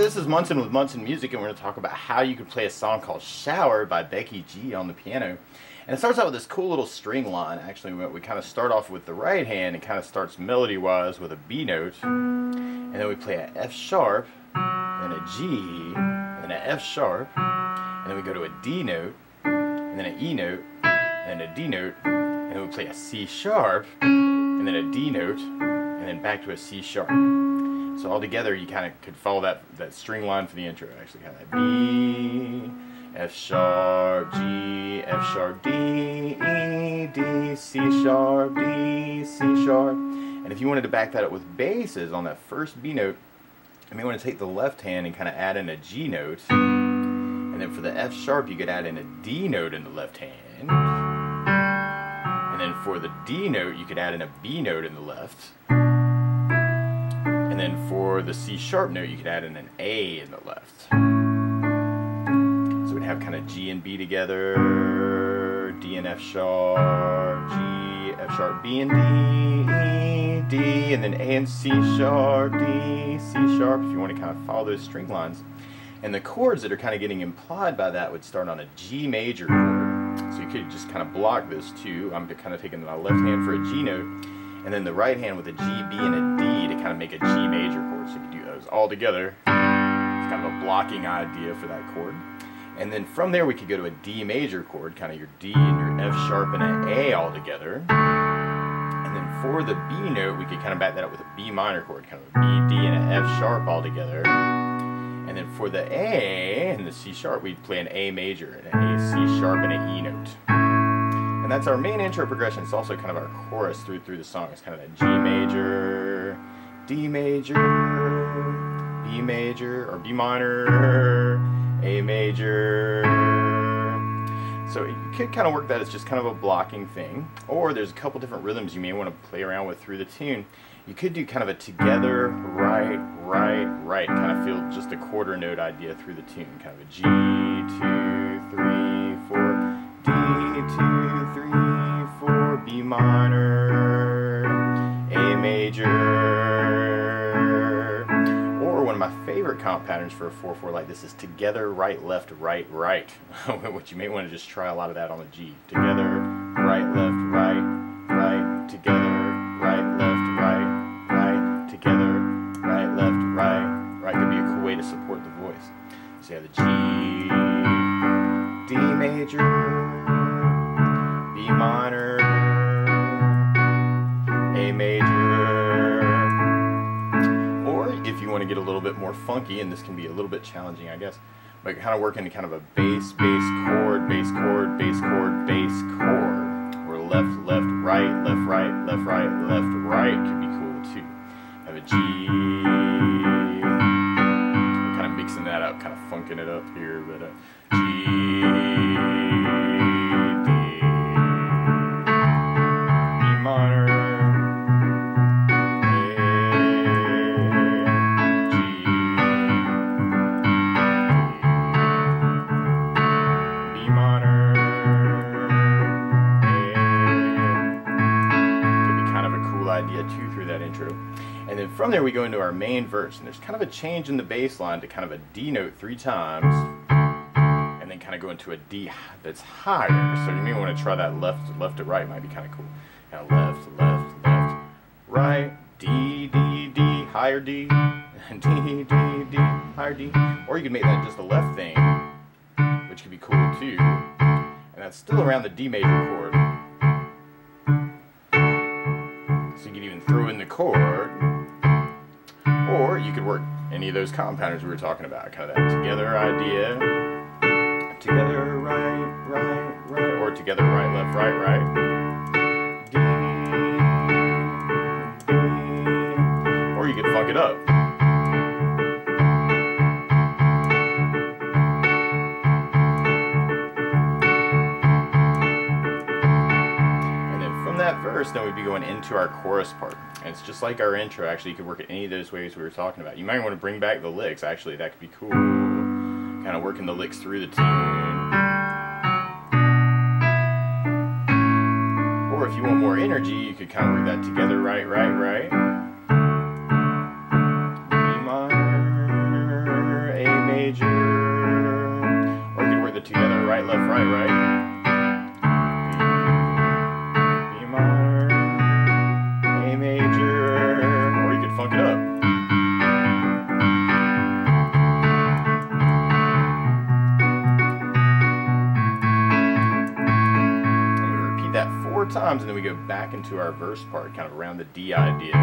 this is Munson with Munson Music, and we're going to talk about how you can play a song called Shower by Becky G on the piano. And it starts out with this cool little string line. Actually, we kind of start off with the right hand and kind of starts melody-wise with a B note. And then we play an F sharp, then a G, and then an F sharp, and then we go to a D note, and then an E note, and then a D note, and then we play a C sharp, and then a D note, and then back to a C sharp. So all together you kind of could follow that string line for the intro, actually. Kind of B, F sharp, G, F sharp, D, E, D, C sharp, D, C sharp. And if you wanted to back that up with basses on that first B note, you may want to take the left hand and kind of add in a G note. And then for the F sharp, you could add in a D note in the left hand. And then for the D note, you could add in a B note in the left. And then for the C sharp note, you could add in an A in the left. So we'd have kind of G and B together, D and F sharp, G, F sharp, B and D, E, D, and then A and C sharp, D, C sharp, if you want to kind of follow those string lines. And the chords that are kind of getting implied by that would start on a G major chord. So you could just kind of block those two. I'm kind of taking my left hand for a G note, and then the right hand with a G, B, and a D to kind of make a G major chord. So you can do those all together. It's kind of a blocking idea for that chord. And then from there we could go to a D major chord, kind of your D and your F sharp and an A all together. And then for the B note, we could kind of back that up with a B minor chord, kind of a B, D, and an F sharp all together. And then for the A and the C sharp, we'd play an A major, and an A, C sharp, and an E note. And that's our main intro progression. It's also kind of our chorus through the song. It's kind of that G major, D major, B major, or B minor, A major. So you could kind of work that as just kind of a blocking thing. Or there's a couple different rhythms you may want to play around with through the tune. You could do kind of a together, right, right, right. Kind of feel just a quarter note idea through the tune. Kind of a G, 2, 3, 4. D, 2, 3, 4, B minor, A major, or one of my favorite comp patterns for a 4/4 like this is together, right, left, right, right, which you may want to just try a lot of that on the G. Together, right, left, right, right, together, right, left, right, right, together, right, left, right, right. Could be a cool way to support the voice. So you have the G, D major, B minor, A major, or if you want to get a little bit more funky, and this can be a little bit challenging, I guess, but kind of work into kind of a bass, bass chord, bass chord, bass chord, bass chord, or left, left, right, left, right, left, right, left, right could be cool too. Have a G, we're kind of mixing that up, kind of funking it up here, but G, idea too through that intro. And then from there we go into our main verse, and there's kind of a change in the bass line to kind of a D note 3 times, and then kind of go into a D that's higher. So you may want to try that left to right, might be kind of cool. Kind of left, left, left, right, D, D, D, higher D, D, D, D, higher D. Or you could make that just a left thing, which could be cool too. And that's still around the D major chord. So you could even throw in the chord, or you could work any of those comp patterns we were talking about, kind of that together idea, together, right, right, right, or together, right, left, right, right, D, D, or you could funk it up. That verse, then we'd be going into our chorus part, and it's just like our intro. Actually, you could work it any of those ways we were talking about. You might want to bring back the licks. Actually, that could be cool, kind of working the licks through the tune. Or if you want more energy, you could kind of work that together, right, right, right, B minor, left, right, right. B minor, A major, or you could funk it up. And we repeat that 4 times, and then we go back into our verse part, kind of around the D idea.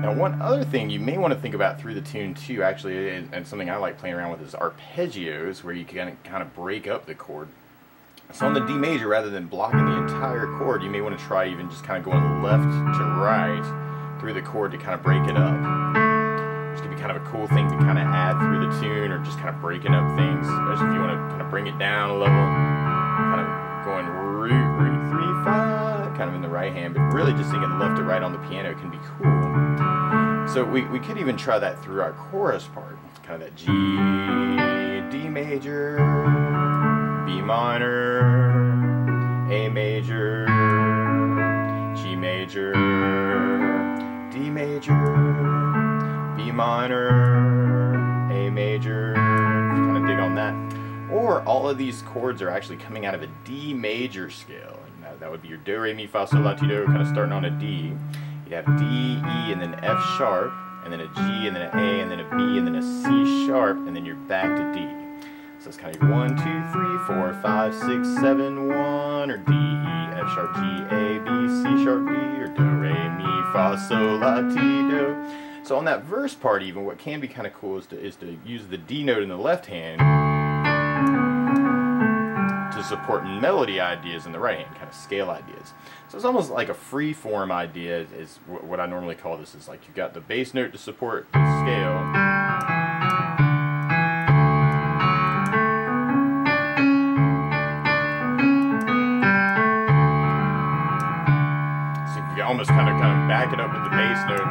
Now, one other thing you may want to think about through the tune too, actually, and something I like playing around with, is arpeggios, where you can kind of break up the chord. So on the D major, rather than blocking the entire chord, you may want to try even just kind of going left to right through the chord to kind of break it up. Which could be kind of a cool thing to kind of add through the tune, or just kind of breaking up things, especially if you want to kind of bring it down a level. Kind of going root 3, 5, kind of in the right hand, but really just thinking left to right on the piano can be cool. So we could even try that through our chorus part. Kind of that G, D major, B minor, A major, G major, D major, B minor, A major. Kind of dig on that. Or all of these chords are actually coming out of a D major scale. And that would be your do, re, mi, fa, sol, la, ti, do, kind of starting on a D. You'd have D, E, and then F sharp, and then a G, and then an A, and then a B, and then a C sharp, and then you're back to D. So it's kind of your 1, 2, 3, 4, 5, 6, 7, 1, or D, E, F sharp, G, A, B, C sharp, D, or do, re, mi, fa, sol, la, ti, do. So on that verse part even, what can be kind of cool is to use the D note in the left hand to support melody ideas in the right hand, kind of scale ideas. So it's almost like a free form idea is what I normally call this. Is like you've got the bass note to support the scale, so you can almost kind of back it up with the bass note.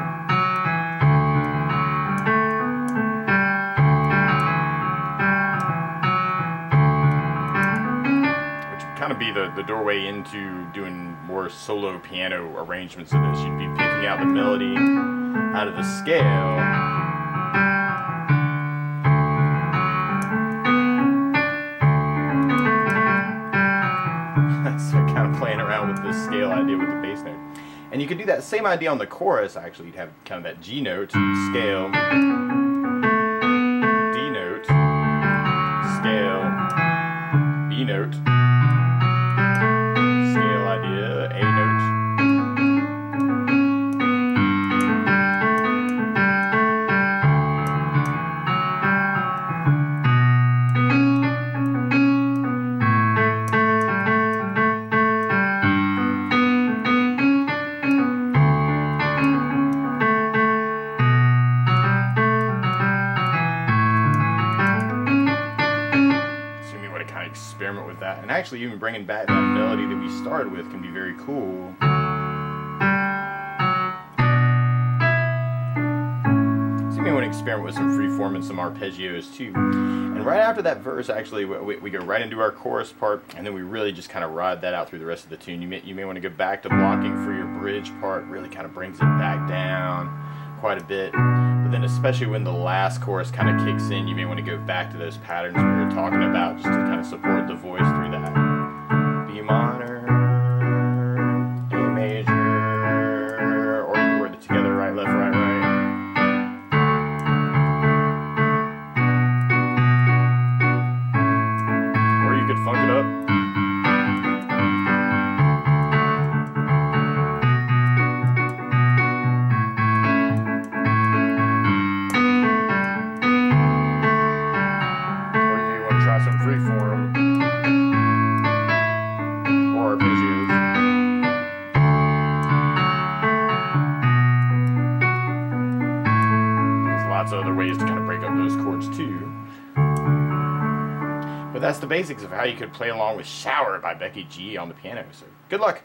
Kind of be the doorway into doing more solo piano arrangements of this. You'd be picking out the melody out of the scale, so kind of playing around with this scale idea with the bass note. And you could do that same idea on the chorus. Actually, you'd have kind of that G note, scale, D note, scale, B note, scale idea, A note. Experiment with that, and actually even bringing back that melody that we started with can be very cool. So you may want to experiment with some freeform and some arpeggios too. And right after that verse, actually, we go right into our chorus part, and then we really just kind of ride that out through the rest of the tune. You may want to go back to blocking for your bridge part, really kind of brings it back down quite a bit. But then especially when the last chorus kind of kicks in, you may want to go back to those patterns we were talking about just to kind of support the voice through that. B minor, A major, or you can word it together, right, left, right, right. Or you could funk it up. Some freeform or arpeggios. There's lots of other ways to kind of break up those chords too. But that's the basics of how you could play along with Shower by Becky G on the piano. So good luck.